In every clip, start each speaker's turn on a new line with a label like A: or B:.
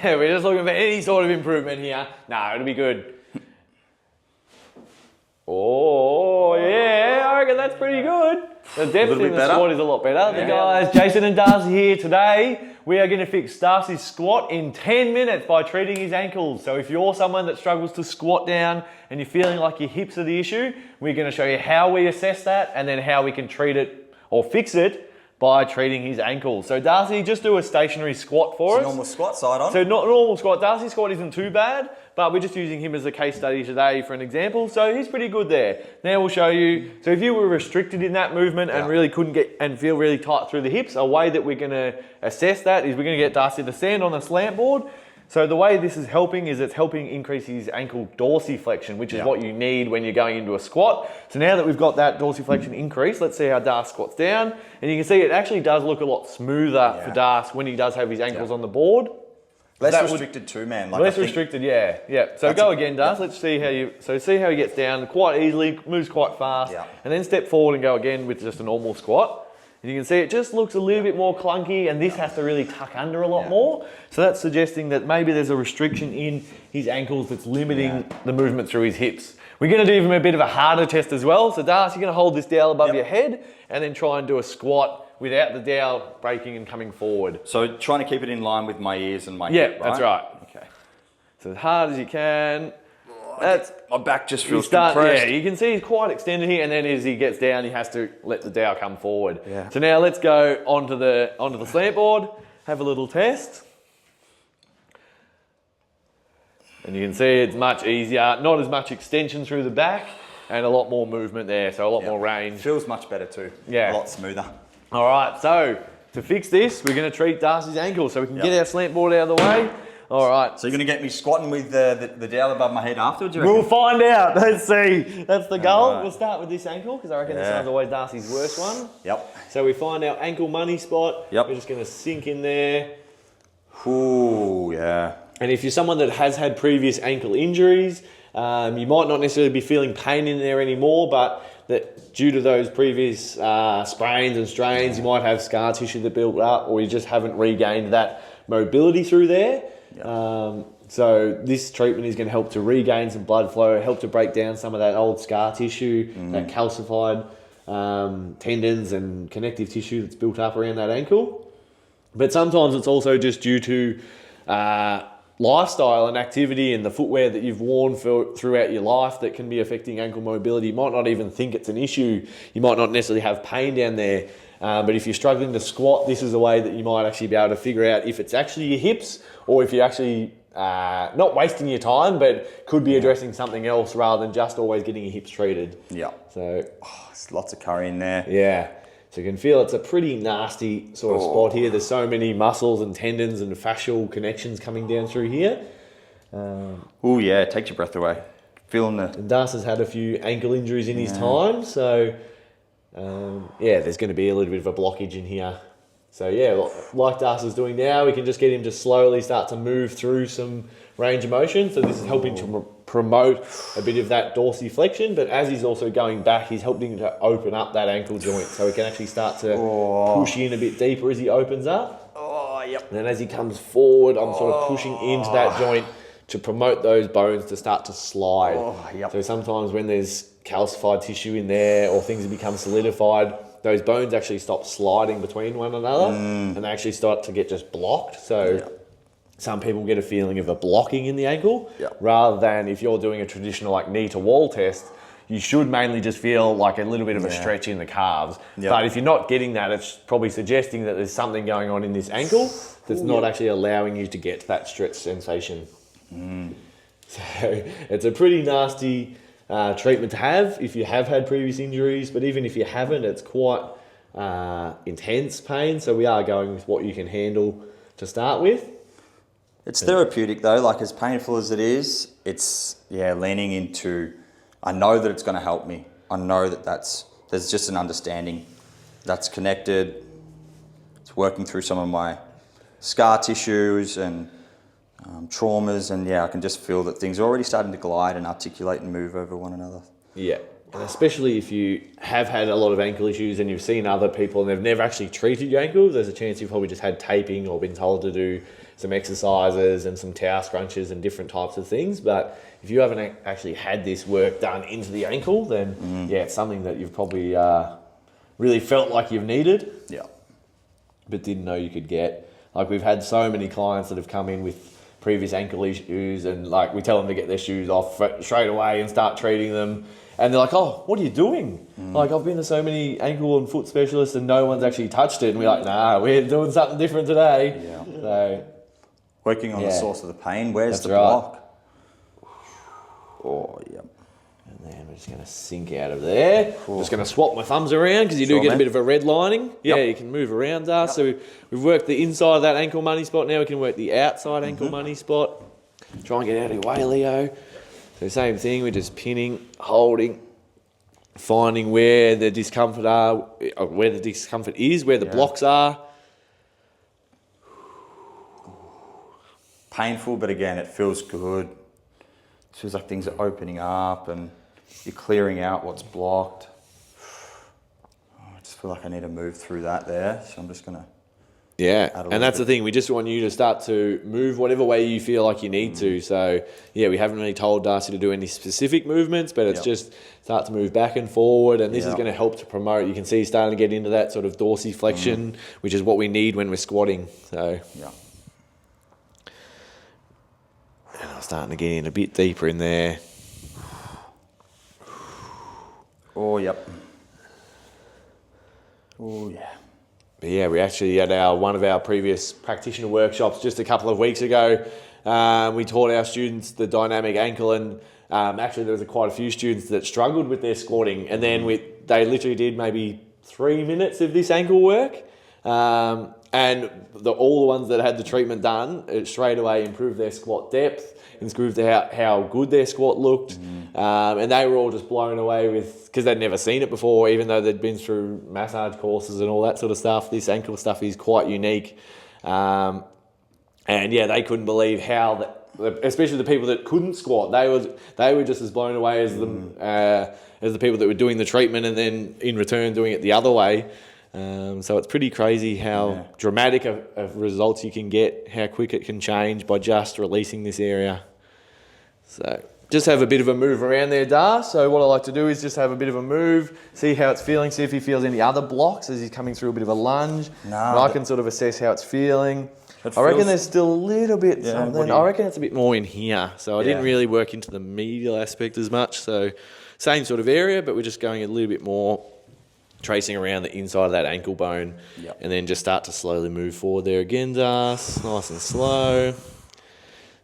A: We're just looking for any sort of improvement here. No, it'll be good. Oh, yeah, I reckon that's pretty good. The depth in the squat is a lot better. The guys, Jason and Darcy here today. We are going to fix Darcy's squat in 10 minutes by treating his ankles. So if you're someone that struggles to squat down and you're feeling like your hips are the issue, we're going to show you how we assess that and then how we can treat it or fix it by treating his ankles. So Darcy, just do a stationary squat for us.
B: Normal squat, side on.
A: So not normal squat. Darcy's squat isn't too bad, but we're just using him as a case study today for an example. So he's pretty good there. Now we'll show you. So if you were restricted in that movement and really couldn't get and feel really tight through the hips, a way that we're going to assess that is we're going to get Darcy to stand on a slant board. So the way this is helping is it's helping increase his ankle dorsiflexion, which is what you need when you're going into a squat. So now that we've got that dorsiflexion increase, let's see how Darcy squats down. And you can see it actually does look a lot smoother for Darcy when he does have his ankles on the board.
B: Less restricted too, man. Like
A: less restricted, yeah. So go again, Darcy. Let's see how see how he gets down quite easily, moves quite fast, and then step forward and go again with just a normal squat. And you can see it just looks a little bit more clunky, and this has to really tuck under a lot more. So that's suggesting that maybe there's a restriction in his ankles that's limiting the movement through his hips. We're going to do even a bit of a harder test as well. So Darcy, you're going to hold this dowel above your head and then try and do a squat without the dowel breaking and coming forward.
B: So trying to keep it in line with my ears and my hip, right?
A: That's right. Okay. So as hard as you can.
B: My back just feels compressed.
A: Yeah, you can see he's quite extended here, and then as he gets down, he has to let the dowel come forward. Yeah. So now let's go onto the slant board, have a little test. And you can see it's much easier, not as much extension through the back, and a lot more movement there, so a lot more range.
B: Feels much better too.
A: Yeah.
B: A lot smoother.
A: All right, so to fix this, we're going to treat Darcy's ankle, so we can get our slant board out of the way. All right.
B: So you're going to get me squatting with the dowel above my head afterwards, you reckon?
A: We'll find out. Let's see. That's the goal. Right. We'll start with this ankle because I reckon this one's always Darcy's worst one.
B: Yep.
A: So we find our ankle money spot.
B: Yep.
A: We're just going to sink in there.
B: Ooh, yeah.
A: And if you're someone that has had previous ankle injuries, you might not necessarily be feeling pain in there anymore, but that due to those previous sprains and strains, you might have scar tissue that built up, or you just haven't regained that mobility through there. So this treatment is going to help to regain some blood flow, help to break down some of that old scar tissue, that calcified tendons and connective tissue that's built up around that ankle. But sometimes it's also just due to lifestyle and activity and the footwear that you've worn throughout your life that can be affecting ankle mobility. You might not even think it's an issue. You might not necessarily have pain down there. But if you're struggling to squat, this is a way that you might actually be able to figure out if it's actually your hips or if you're actually not wasting your time, but could be addressing something else rather than just always getting your hips treated.
B: Yeah.
A: So
B: there's lots of curry in there.
A: Yeah. So you can feel it's a pretty nasty sort of spot here. There's so many muscles and tendons and fascial connections coming down through here.
B: Oh yeah, it takes your breath away. Feeling the...
A: And Darcy's had a few ankle injuries in his time, so there's going to be a little bit of a blockage in here. So yeah, like Darcy's doing now, we can just get him to slowly start to move through some range of motion. So this is helping to promote a bit of that dorsiflexion, but as he's also going back, he's helping to open up that ankle joint so he can actually start to push in a bit deeper as he opens up. And then as he comes forward, I'm sort of pushing into that joint to promote those bones to start to slide. So sometimes when there's calcified tissue in there or things have become solidified, those bones actually stop sliding between one another and they actually start to get just blocked. So some people get a feeling of a blocking in the ankle rather than if you're doing a traditional like knee to wall test, you should mainly just feel like a little bit of a stretch in the calves. But if you're not getting that, it's probably suggesting that there's something going on in this ankle that's not actually allowing you to get to that stretch sensation. So it's a pretty nasty treatment to have if you have had previous injuries, but even if you haven't, it's quite intense pain. So we are going with what you can handle to start with.
B: It's therapeutic though, like as painful as it is, it's leaning into, I know that it's going to help me. I know that there's just an understanding that's connected. It's working through some of my scar tissues and traumas, and I can just feel that things are already starting to glide and articulate and move over one another. Yeah.
A: And especially if you have had a lot of ankle issues and you've seen other people and they've never actually treated your ankles, there's a chance you've probably just had taping or been told to do some exercises and some towel scrunches and different types of things. But if you haven't actually had this work done into the ankle, then it's something that you've probably really felt like you've needed, but didn't know you could get. Like, we've had so many clients that have come in with previous ankle issues, and like, we tell them to get their shoes off straight away and start treating them. And they're like, oh, what are you doing? Like, I've been to so many ankle and foot specialists and no one's actually touched it. And we're like, nah, we're doing something different today.
B: Yeah.
A: So,
B: working on the source of the pain. Where's the
A: right.
B: block? Oh, yep.
A: And then we're just going to sink out of there. I'm just going to swap my thumbs around because you do get a bit of a red lining. Yeah, you can move around there. So we've worked the inside of that ankle money spot. Now we can work the outside ankle money spot. Try and get out of your way, Leo. So same thing, we're just pinning, holding, finding where the discomfort is, where the blocks are.
B: Painful, but again, it feels good. It feels like things are opening up and you're clearing out what's blocked. I just feel like I need to move through that there, so I'm just going to...
A: Yeah, and that's the thing. We just want you to start to move whatever way you feel like you need to. So, yeah, we haven't really told Darcy to do any specific movements, but it's just start to move back and forward, and this is going to help to promote. You can see starting to get into that sort of dorsiflexion, which is what we need when we're squatting. So, and I'm starting to get in a bit deeper in there.
B: Oh, yep. Oh, yeah.
A: But yeah, we actually had one of our previous practitioner workshops just a couple of weeks ago. We taught our students the dynamic ankle, and actually there was quite a few students that struggled with their squatting, and then they literally did maybe 3 minutes of this ankle work, and all the ones that had the treatment done, it straight away improved their squat depth, improved how good their squat looked, and they were all just blown away because they'd never seen it before, even though they'd been through massage courses and all that sort of stuff. This ankle stuff is quite unique, and yeah, they couldn't believe how especially the people that couldn't squat, they were just as blown away as the people that were doing the treatment and then in return doing it the other way. So it's pretty crazy how dramatic of results you can get, how quick it can change by just releasing this area. So just have a bit of a move around there, Dar. So what I like to do is just have a bit of a move, see how it's feeling, see if he feels any other blocks as he's coming through a bit of a lunge. And I can sort of assess how it's feeling. I reckon there's still a little bit something. I reckon it's a bit more in here. So I didn't really work into the medial aspect as much. So same sort of area, but we're just going a little bit more, tracing around the inside of that ankle bone, and then just start to slowly move forward there again, Das. Nice and slow.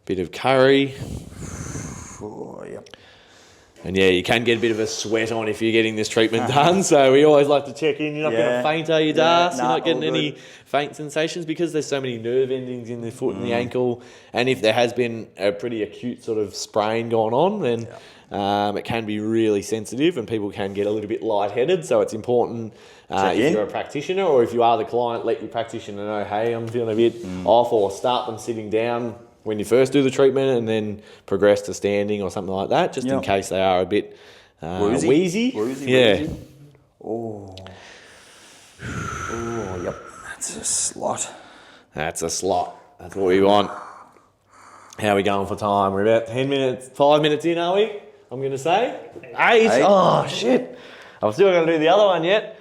A: Bit of curry. And yeah, you can get a bit of a sweat on if you're getting this treatment done. So we always like to check in. You're not going to faint, are you, Das? You're not getting any faint sensations because there's so many nerve endings in the foot and the ankle. And if there has been a pretty acute sort of sprain going on, then it can be really sensitive and people can get a little bit lightheaded. So it's important if you're a practitioner or if you are the client, let your practitioner know, hey, I'm feeling a bit off, or start them sitting down when you first do the treatment and then progress to standing or something like that, just in case they are a bit wheezy. Wheezy.
B: Oh, yep. That's a slot.
A: That's a slot. That's what we want. How are we going for time? We're about 10 minutes, 5 minutes in, are we? I'm going to say. 8. Oh, shit. I'm still going to do the other one yet.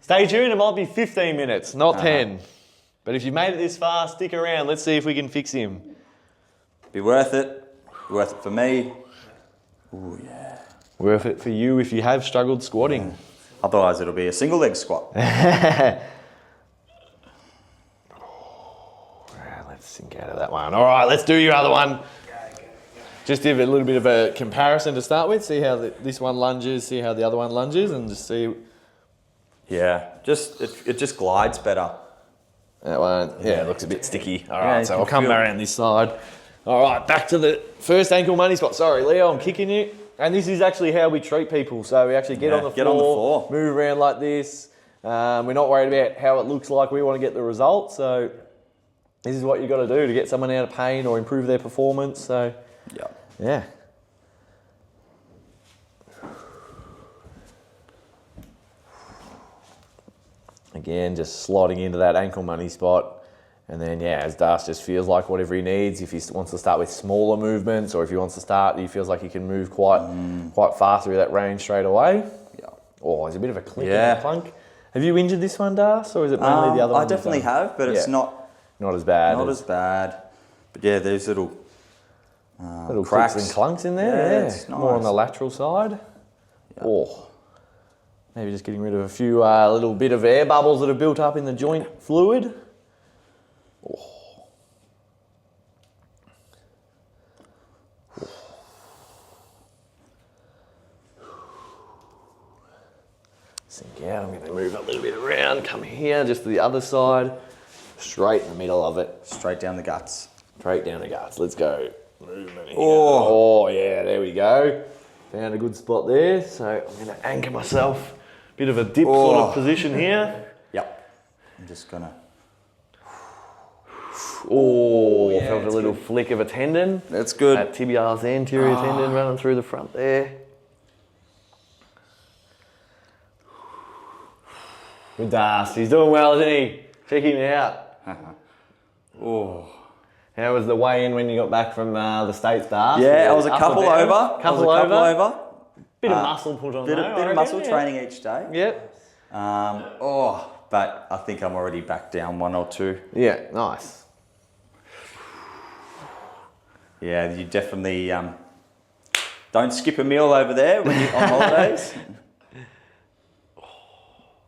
A: Stay tuned. It might be 15 minutes, not 10. But if you've made it this far, stick around. Let's see if we can fix him.
B: Be worth it. Be worth it for me. Ooh, yeah.
A: Worth it for you if you have struggled squatting.
B: Yeah. Otherwise, it'll be a single leg squat.
A: Let's sink out of that one. All right, let's do your other one. Just give it a little bit of a comparison to start with. See how this one lunges, see how the other one lunges, and just see.
B: Yeah, it just glides better.
A: That one, it looks a bit sticky. All right, so I'll come around this side. All right, back to the first ankle money spot. Sorry, Leo, I'm kicking you. And this is actually how we treat people. So we actually get on the floor, move around like this. We're not worried about how it looks like. We want to get the result. So this is what you've got to do to get someone out of pain or improve their performance. So, yeah. Again, just sliding into that ankle money spot. And then, yeah, as Darce just feels like whatever he needs, if he wants to start with smaller movements or if he wants to start, he feels like he can move quite fast through that range straight away.
B: Yeah.
A: Oh, there's a bit of a click and a clunk. Have you injured this one, Darce, or is it mainly the other one?
B: I definitely have, but it's not
A: as bad.
B: Not as bad. But yeah, there's little
A: cracks and clunks in there. Yeah,
B: it's nice.
A: More on the lateral side. Yeah. Oh, maybe just getting rid of a few little bit of air bubbles that have built up in the joint fluid. Oh. Sink out. I'm going to move a little bit around. Come here, just to the other side. Straight in the middle of it.
B: Straight down the guts.
A: Straight down the guts. Let's go. Movement here. Oh, yeah, there we go. Found a good spot there. So I'm going to anchor myself. Bit of a dip sort of position here.
B: Yep. I'm just going to...
A: Oh, yeah, felt a little flick of a tendon.
B: That's good.
A: That tibialis anterior tendon running through the front there. Good Darce. He's doing well, isn't he? Check him out.
B: Oh.
A: How was the weigh-in when you got back from the States, Darce?
B: Yeah, I was a couple over.
A: Couple over. Bit of muscle put on
B: Bit of muscle training each day.
A: Yep.
B: But I think I'm already back down 1 or 2.
A: Yeah, nice.
B: Yeah, you definitely don't skip a meal over there when you're on holidays.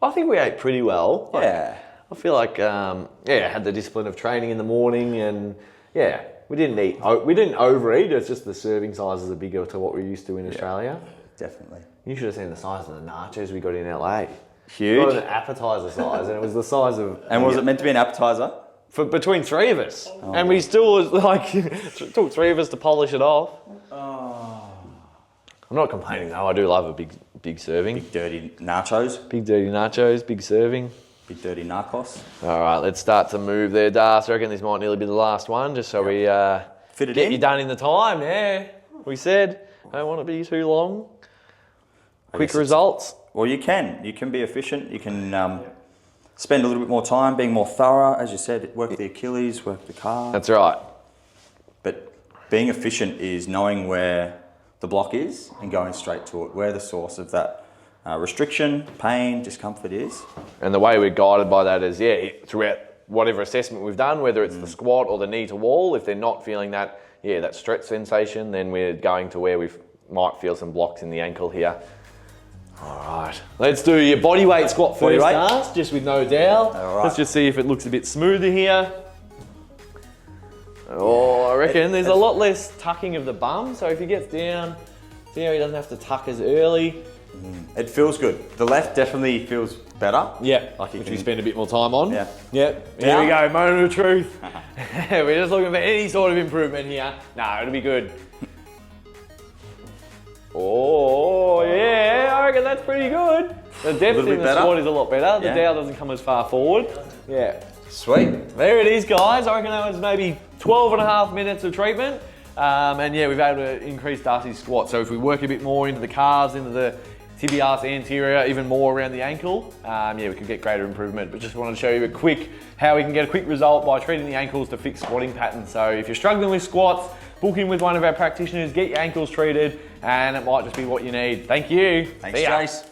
A: I think we ate pretty well.
B: Yeah.
A: I feel like, I had the discipline of training in the morning and, we didn't overeat. It's just the serving sizes are bigger to what we're used to in Australia.
B: Definitely.
A: You should have seen the size of the nachos we got in LA.
B: Huge.
A: Got an appetizer size, and it was the size of...
B: And was it meant to be an appetizer?
A: For between 3 of us. Oh. And we still was like, took 3 of us to polish it off. Oh. I'm not complaining though, I do love a big serving.
B: Big dirty nachos.
A: Big dirty nachos, big serving.
B: Big dirty narcos.
A: All right, let's start to move there, Darce. I reckon this might nearly be the last one, just so we
B: fit it
A: get
B: in.
A: you done in the time, We said, I don't want to be too long. Quick results.
B: Well, you can be efficient. You can spend a little bit more time being more thorough. As you said, work the Achilles, work the calf.
A: That's right.
B: But being efficient is knowing where the block is and going straight to it, where the source of that restriction, pain, discomfort is.
A: And the way we're guided by that is, throughout whatever assessment we've done, whether it's the squat or the knee to wall, if they're not feeling that, that stretch sensation, then we're going to where we might feel some blocks in the ankle here. All right, let's do your body weight squat first, Darce, just with no dowel.
B: All right.
A: Let's just see if it looks a bit smoother here. Oh, I reckon there's a lot less tucking of the bum, so if he gets down, see how he doesn't have to tuck as early.
B: It feels good. The left definitely feels better.
A: Yeah, which we spend a bit more time on.
B: Yeah.
A: Yep. Here we go, moment of truth. We're just looking for any sort of improvement here. No, it'll be good. Oh, yeah, I reckon that's pretty good. The depth in the squat is a lot better. The dowel doesn't come as far forward. Yeah.
B: Sweet.
A: There it is, guys. I reckon that was maybe 12 and a half minutes of treatment. And we've able to increase Darcy's squat. So if we work a bit more into the calves, into the tibialis anterior, even more around the ankle, we can get greater improvement. But just wanted to show you how we can get a quick result by treating the ankles to fix squatting patterns. So if you're struggling with squats, book in with one of our practitioners, get your ankles treated, and it might just be what you need. Thank you.
B: Thanks, Jace.